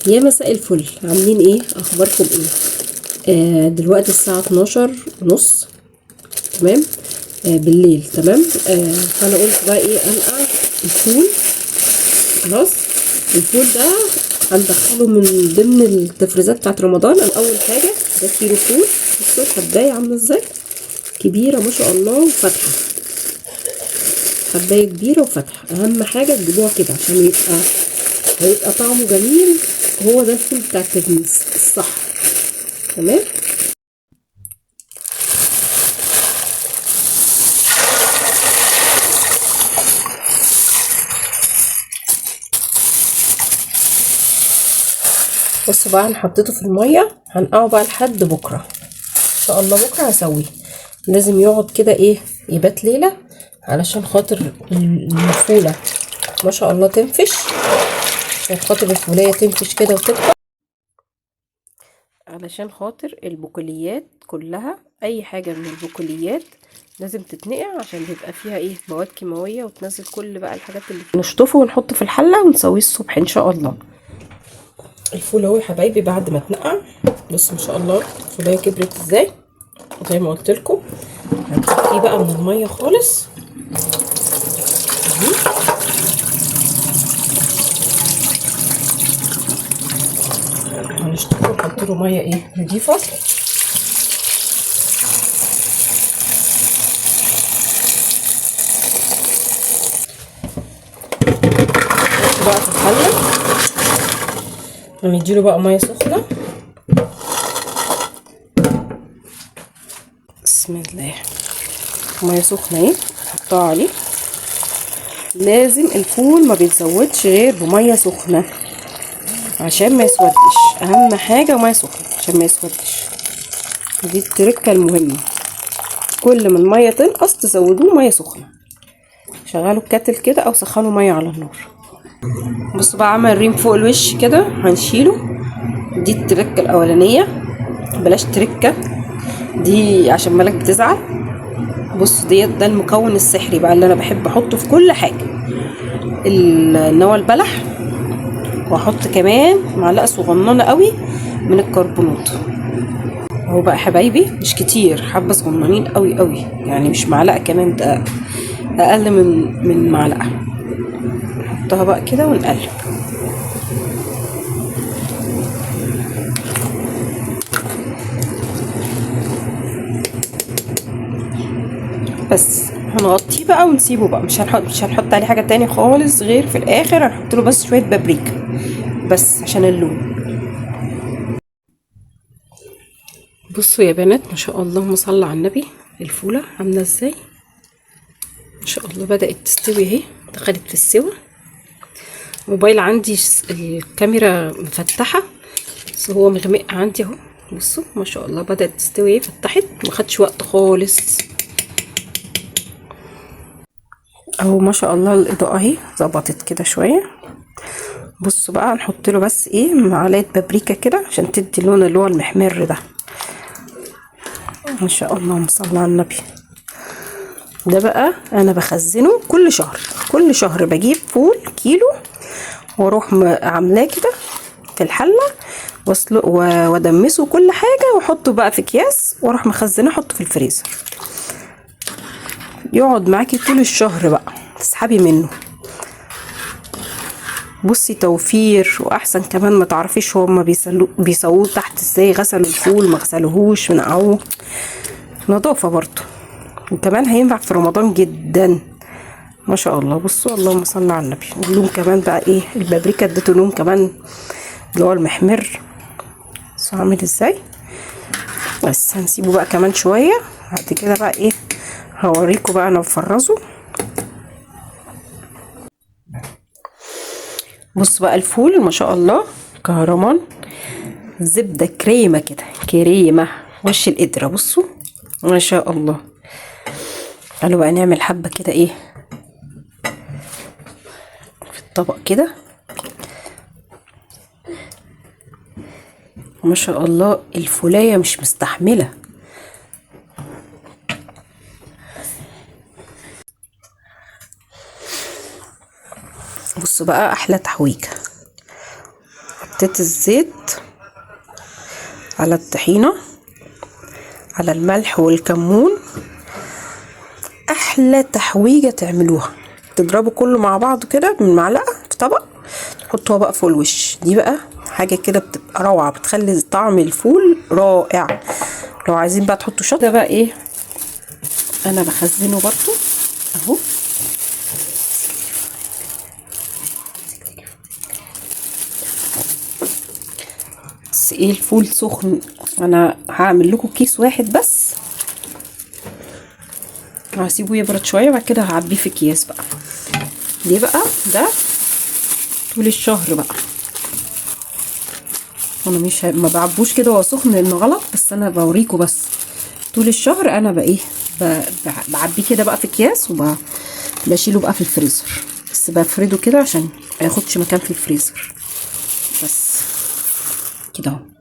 يا مساء الفل، عاملين ايه؟ اخباركم ايه؟ دلوقتي الساعة 12:30. تمام. بالليل. تمام. فانا قلت بقى ايه، انقع الفول. خلاص. الفول ده هندخله من ضمن التفريزات بتاعت رمضان. انا اول حاجة ده كيلو فول. بصوا الحباية عاملة ازاي، كبيرة ما شاء الله وفاتحة. حباية كبيرة وفاتحة. اهم حاجة تجيبوها كده عشان هيبقى طعمه جميل. هو ده الفول بتاع التجميس الصح. تمام. بصوا بقى، انا حطيته في الميه، هنقعه بقى لحد بكره ان شاء الله. بكره هسويه. لازم يقعد كده ايه، يبات ليله علشان خاطر الفوله ما شاء الله تنفش. عشان خاطر الفوليه تنفش كده وتكبر، علشان خاطر البقوليات كلها، اي حاجه من البقوليات لازم تتنقع عشان بيبقى فيها ايه، مواد كيماويه، وتنزل كل بقى الحاجات اللي نشطفه ونحطه في الحله ونسويه الصبح ان شاء الله. الفول اهو يا حبايبي بعد ما اتنقع. بص ما شاء الله الفوليه كبرت ازاي زي ما قلت لكم. هنصفيه بقى من الميه خالص. هنشطفه ونحط له ميه ايه، نضيفه. بقى في الحله هنديله بقى ميه سخنه. بسم الله. ميه سخنه اهي نحطها عليه. لازم الفول ما بيتزودش غير بميه سخنه عشان ما يسودش. اهم حاجه ميه سخنه عشان ما يسودش. دي التركه المهمه. كل ما الميه تنقص تزودوه ميه سخنه. شغلوا الكاتل كده او سخنوا ميه على النار. بصوا بقى، عمل ريم فوق الوش كده هنشيله. دي التركه الاولانيه. بلاش تركه دي عشان مالك بتزعل. بص ده المكون السحري بقى اللي انا بحب احطه في كل حاجه. النوى البلح، واحط كمان معلقه صغننه قوي من الكربونات. اهو بقى حبايبي، مش كتير، حبه صغننين قوي قوي، يعني مش معلقه كمان، ده اقل من معلقه. نحطها بقى كده ونقلب. بس هنغطيه بقى ونسيبه بقى. مش هنحط عليه حاجه تاني خالص، غير في الاخر هنحط له بس شويه بابريكا بس عشان اللون. بصوا يا بنات، ما شاء الله، اللهم صل على النبي. الفوله عامله ازاي ما شاء الله، بدات تستوي اهي، دخلت في السوا. موبايل عندي الكاميرا مفتحه بس هو مغمق عندي اهو. بصوا ما شاء الله بدات تستوي اهي، فتحت ما خدش وقت خالص اهو. ما شاء الله الاضاءه اهي ظبطت كده شويه. بصوا بقى، نحط له بس ايه، معلقه بابريكا كده عشان تدي اللون اللي هو المحمر ده. ما شاء الله صلى على النبي. ده بقى انا بخزنه كل شهر. كل شهر بجيب فول كيلو واروح عاملاه كده في الحله واسلق وادمسه كل حاجه واحطه بقى في اكياس واروح مخزنه احطه في الفريزر. يقعد معاكي طول الشهر بقى، تسحبي منه. بصي توفير، واحسن كمان ما تعرفيش هما بيسووه تحت ازاي، غسلوا الفول ما غسلوهوش نقعوه، نظافه برضو. وكمان هينفع في رمضان جدا ما شاء الله. بصوا اللهم صل على النبي. اللون كمان بقى ايه، البابريكا اديته لون كمان اللي هو المحمر. بصوا عامل ازاي. بس هنسيبه بقى كمان شويه. بعد كده بقى ايه، هوريكم بقى انا بفرزه. بص بقى الفول ما شاء الله كهرمان، زبده كريمه كده، كريمه وش القدره. بصوا ما شاء الله. قالوا بقى نعمل حبه كده ايه في الطبق كده. ما شاء الله الفولايه مش مستحمله. بصوا بقى احلى تحويجه. حطيت الزيت على الطحينة على الملح والكمون. احلى تحويجة تعملوها، تضربوا كله مع بعض كده بالمعلقة في طبق، تحطوها بقى فوق الوش. دي بقى حاجة كده بتبقى روعة، بتخلي طعم الفول رائع. لو عايزين بقى تحطوا شطة، ده بقى ايه انا بخزنه برضو اهو. بس ايه الفول سخن، انا هعمل لكم كيس واحد بس، هسيبه يبرد شويه بعد كده هعبيه في اكياس بقى. ليه بقى ده طول الشهر بقى، انا مش ما بعبوش كده وهو سخن لانه غلط، بس انا بوريكم بس طول الشهر انا بقى ايه بعبيه كده بقى في اكياس وبشيله بقى في الفريزر، بس بفرده كده عشان ما ياخدش مكان في الفريزر بس كده اهو.